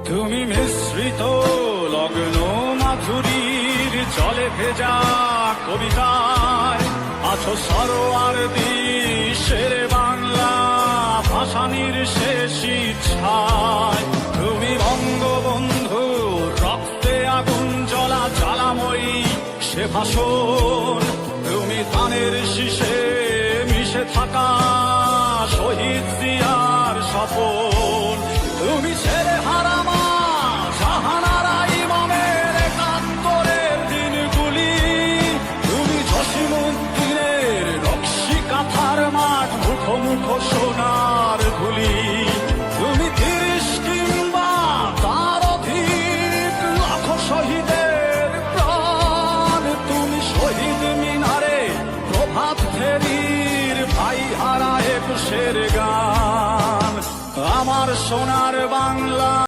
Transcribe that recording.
তুমি মিশ্রিত লগ্ন মাধুরীর জলে ভেজা কবিতায় আছো সরোয়ার দিশের বাংলা ভাসানির শেষ ইচ্ছায়। তুমি বঙ্গবন্ধু রক্তে আগুন জ্বলা জ্বালাময়ী সে ভাষণ, তুমি ধানের শীষে মিশে থাকা শহীদ জিয়ার সপন। তুমি ছেড়ে হারামা জাহানারা ইমামের একাত্তরের দিনগুলি, তুমি জসিমউদ্দিনের নকশি কাঁথার মাঠ মুখো মুখো সোনার গুলি। তুমি ৩০ কিংবা তার অধিক লাখো শহীদের প্রাণ, তুমি শহীদ মিনারে প্রভাত ফেরির ভাই হারা একুশের গান। আমার সোনার